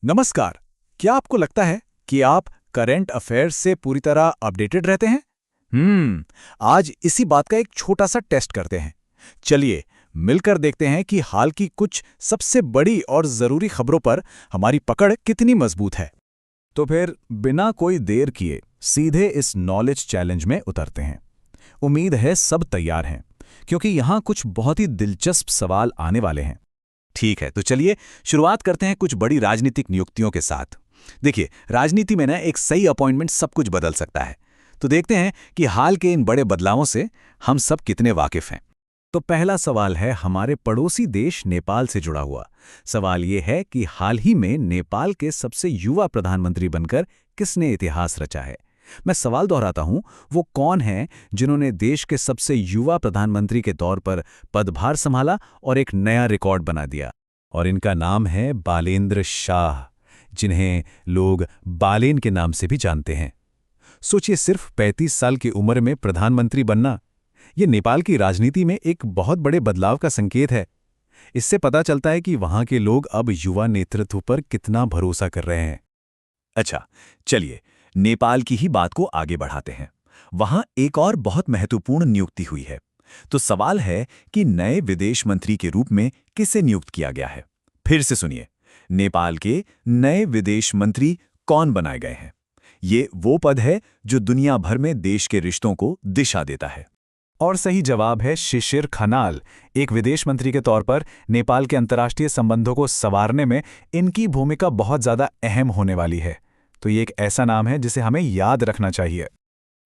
नमस्कार। क्या आपको लगता है कि आप करंट अफेयर्स से पूरी तरह अपडेटेड रहते हैं? आज इसी बात का एक छोटा सा टेस्ट करते हैं। चलिए मिलकर देखते हैं कि हाल की कुछ सबसे बड़ी और जरूरी खबरों पर हमारी पकड़ कितनी मजबूत है। तो फिर बिना कोई देर किए सीधे इस नॉलेज चैलेंज में उतरते हैं। उम्मीद है सब तैयार हैं, क्योंकि यहाँ कुछ बहुत ही दिलचस्प सवाल आने वाले हैं। ठीक है, तो चलिए शुरुआत करते हैं कुछ बड़ी राजनीतिक नियुक्तियों के साथ। देखिए, राजनीति में ना एक सही अपॉइंटमेंट सब कुछ बदल सकता है। तो देखते हैं कि हाल के इन बड़े बदलावों से हम सब कितने वाकिफ हैं। तो पहला सवाल है हमारे पड़ोसी देश नेपाल से जुड़ा हुआ। सवाल ये है कि हाल ही में नेपाल के सबसे युवा प्रधानमंत्री बनकर किसने इतिहास रचा है। मैं सवाल दोहराता हूं, वो कौन हैं जिन्होंने देश के सबसे युवा प्रधानमंत्री के तौर पर पदभार संभाला और एक नया रिकॉर्ड बना दिया। और इनका नाम है बालेंद्र शाह, जिन्हें लोग बालेन के नाम से भी जानते हैं। सोचिए, सिर्फ 35 साल की उम्र में प्रधानमंत्री बनना, ये नेपाल की राजनीति में एक बहुत बड़े बदलाव का संकेत है। इससे पता चलता है कि वहां के लोग अब युवा नेतृत्व पर कितना भरोसा कर रहे हैं। अच्छा, चलिए नेपाल की ही बात को आगे बढ़ाते हैं। वहां एक और बहुत महत्वपूर्ण नियुक्ति हुई है। तो सवाल है कि नए विदेश मंत्री के रूप में किसे नियुक्त किया गया है। फिर से सुनिए, नेपाल के नए विदेश मंत्री कौन बनाए गए हैं। ये वो पद है जो दुनिया भर में देश के रिश्तों को दिशा देता है। और सही जवाब है शिशिर खनाल। एक विदेश मंत्री के तौर पर नेपाल के अंतर्राष्ट्रीय संबंधों को संवारने में इनकी भूमिका बहुत ज्यादा अहम होने वाली है। तो ये एक ऐसा नाम है जिसे हमें याद रखना चाहिए।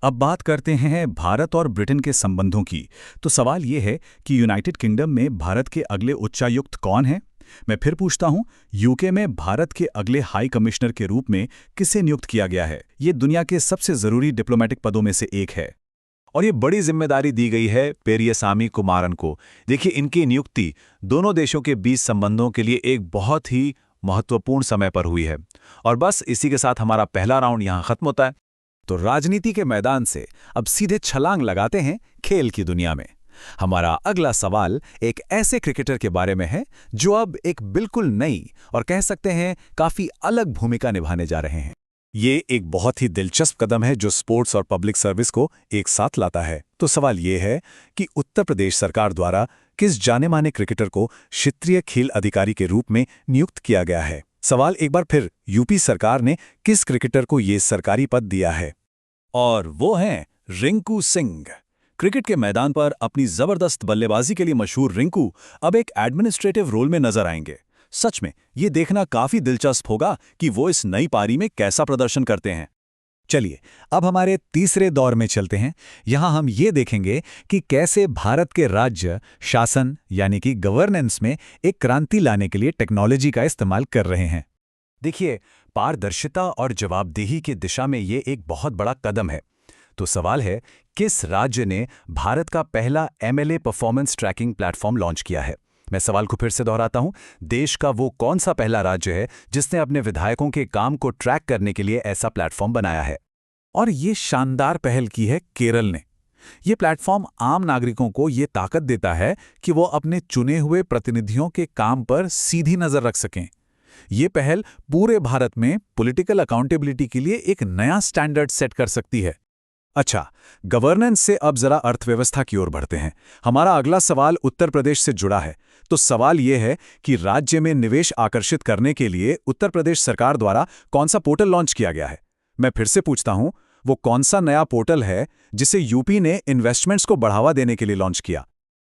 अब बात करते हैं भारत और ब्रिटेन के संबंधों की। तो सवाल ये है कि यूनाइटेड किंगडम में भारत के अगले उच्चायुक्त कौन हैं? मैं फिर पूछता हूं, यूके में भारत के अगले हाई कमिश्नर के रूप में किसे नियुक्त किया गया है? ये दुनिया के सबसे जरूरी डिप्लोमेटिक पदों में से एक है और ये बड़ी जिम्मेदारी दी गई है पेरियासामी कुमारन को। देखिए, इनकी नियुक्ति दोनों देशों के बीच संबंधों के लिए एक बहुत ही महत्वपूर्ण समय पर हुई है। और बस इसी के साथ हमारा पहला राउंड यहां खत्म होता है। तो राजनीति के मैदान से अब सीधे छलांग लगाते हैं खेल की दुनिया में। हमारा अगला सवाल एक ऐसे क्रिकेटर के बारे में है जो अब एक बिल्कुल नई और कह सकते हैं काफी अलग भूमिका निभाने जा रहे हैं। ये एक बहुत ही दिलचस्प कदम है जो स्पोर्ट्स और पब्लिक सर्विस को एक साथ लाता है। तो सवाल ये है कि उत्तर प्रदेश सरकार द्वारा किस जाने माने क्रिकेटर को क्षेत्रीय खेल अधिकारी के रूप में नियुक्त किया गया है। सवाल एक बार फिर, यूपी सरकार ने किस क्रिकेटर को ये सरकारी पद दिया है? और वो हैं रिंकू सिंह। क्रिकेट के मैदान पर अपनी जबरदस्त बल्लेबाजी के लिए मशहूर रिंकू अब एक एडमिनिस्ट्रेटिव रोल में नजर आएंगे। सच में ये देखना काफी दिलचस्प होगा कि वो इस नई पारी में कैसा प्रदर्शन करते हैं। चलिए अब हमारे तीसरे दौर में चलते हैं। यहां हम ये देखेंगे कि कैसे भारत के राज्य शासन यानी कि गवर्नेंस में एक क्रांति लाने के लिए टेक्नोलॉजी का इस्तेमाल कर रहे हैं। देखिए, पारदर्शिता और जवाबदेही की दिशा में ये एक बहुत बड़ा कदम है। तो सवाल है, किस राज्य ने भारत का पहला MLA performance tracking platform launch किया है? मैं सवाल को फिर से दोहराता हूं, देश का वो कौन सा पहला राज्य है जिसने अपने विधायकों के काम को ट्रैक करने के लिए ऐसा प्लेटफॉर्म बनाया है? और ये शानदार पहल की है केरल ने। ये प्लेटफॉर्म आम नागरिकों को ये ताकत देता है कि वो अपने चुने हुए प्रतिनिधियों के काम पर सीधी नजर रख सकें। ये पहल पूरे भारत में पॉलिटिकल अकाउंटेबिलिटी के लिए एक नया स्टैंडर्ड सेट कर सकती है। अच्छा, गवर्नेंस से अब जरा अर्थव्यवस्था की ओर बढ़ते हैं। हमारा अगला सवाल उत्तर प्रदेश से जुड़ा है। तो सवाल यह है कि राज्य में निवेश आकर्षित करने के लिए उत्तर प्रदेश सरकार द्वारा कौन सा पोर्टल लॉन्च किया गया है? मैं फिर से पूछता हूं, वो कौन सा नया पोर्टल है जिसे यूपी ने इन्वेस्टमेंट्स को बढ़ावा देने के लिए लॉन्च किया?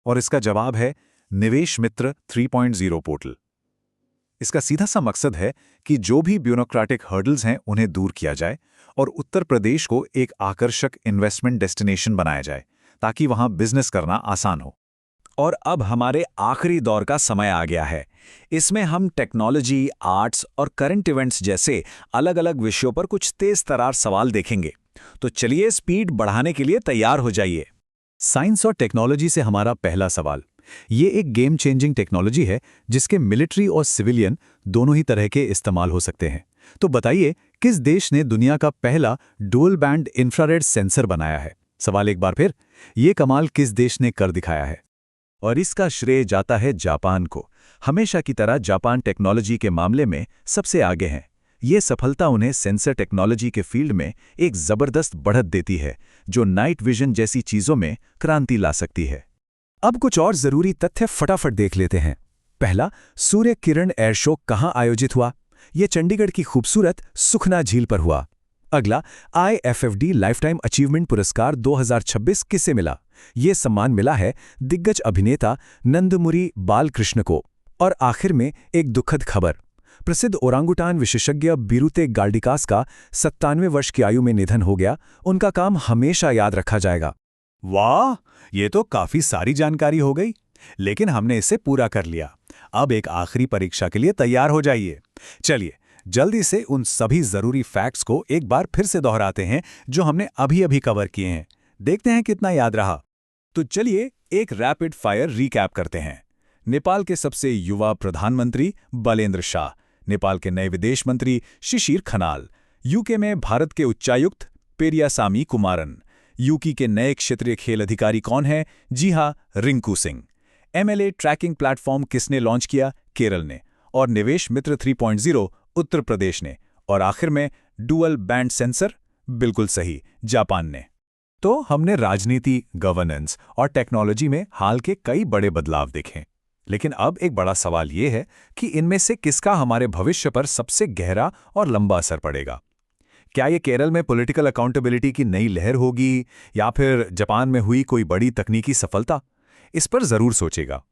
और इसका जवाब है निवेश मित्र 3.0 पोर्टल। इसका सीधा सा मकसद है कि जो भी ब्यूरोक्रेटिक हर्डल्स हैं उन्हें दूर किया जाए और उत्तर प्रदेश को एक आकर्षक इन्वेस्टमेंट डेस्टिनेशन बनाया जाए ताकि वहां बिजनेस करना आसान हो। और अब हमारे आखिरी दौर का समय आ गया है। इसमें हम टेक्नोलॉजी, आर्ट्स और करंट इवेंट्स जैसे अलग अलग विषयों पर कुछ तेज तरार सवाल देखेंगे। तो चलिए स्पीड बढ़ाने के लिए तैयार हो जाइए। साइंस और टेक्नोलॉजी से हमारा पहला सवाल। ये एक गेम चेंजिंग टेक्नोलॉजी है जिसके मिलिट्री और सिविलियन दोनों ही तरह के इस्तेमाल हो सकते हैं। तो बताइए, किस देश ने दुनिया का पहला डुअल बैंड इंफ्रारेड सेंसर बनाया है? सवाल एक बार फिर, ये कमाल किस देश ने कर दिखाया है? और इसका श्रेय जाता है जापान को। हमेशा की तरह जापान टेक्नोलॉजी के मामले में सबसे आगे हैं। ये सफलता उन्हें सेंसर टेक्नोलॉजी के फील्ड में एक जबरदस्त बढ़त देती है, जो नाइट विजन जैसी चीजों में क्रांति ला सकती है। अब कुछ और जरूरी तथ्य फटाफट देख लेते हैं। पहला, सूर्य किरण एयर शो कहाँ आयोजित हुआ? ये चंडीगढ़ की खूबसूरत सुखना झील पर हुआ। अगला, IFFD लाइफटाइम अचीवमेंट पुरस्कार 2026 किसे मिला? ये सम्मान मिला है दिग्गज अभिनेता नंदमुरी बालकृष्ण को। और आखिर में एक दुखद खबर, प्रसिद्ध ओरांगुटान विशेषज्ञ बिरुते गार्डिकास का 97 वर्ष की आयु में निधन हो गया। उनका काम हमेशा याद रखा जाएगा। वाह, ये तो काफी सारी जानकारी हो गई, लेकिन हमने इसे पूरा कर लिया। अब एक आखिरी परीक्षा के लिए तैयार हो जाइए। चलिए जल्दी से उन सभी जरूरी फैक्ट्स को एक बार फिर से दोहराते हैं जो हमने अभी कवर किए हैं। देखते हैं कितना याद रहा। तो चलिए एक रैपिड फायर रिकैप करते हैं। नेपाल के सबसे युवा प्रधानमंत्री बलेंद्र शाह, नेपाल के नए विदेश मंत्री शिशिर खनाल, यूके में भारत के उच्चायुक्त पेरियासामी कुमारन, यूकी के नए क्षेत्रीय खेल अधिकारी कौन है? जी हां, Rinku Singh. MLA tracking platform किसने लॉन्च किया? केरल ने। और निवेश मित्र 3.0 उत्तर प्रदेश ने। और आखिर में डुअल बैंड सेंसर, बिल्कुल सही, जापान ने। तो हमने राजनीति, गवर्नेंस और टेक्नोलॉजी में हाल के कई बड़े बदलाव देखे। लेकिन अब एक बड़ा सवाल ये है कि इनमें से किसका हमारे भविष्य पर सबसे गहरा और लंबा असर पड़ेगा? क्या ये केरल में पॉलिटिकल अकाउंटेबिलिटी की नई लहर होगी, या फिर जापान में हुई कोई बड़ी तकनीकी सफलता? इस पर जरूर सोचेगा।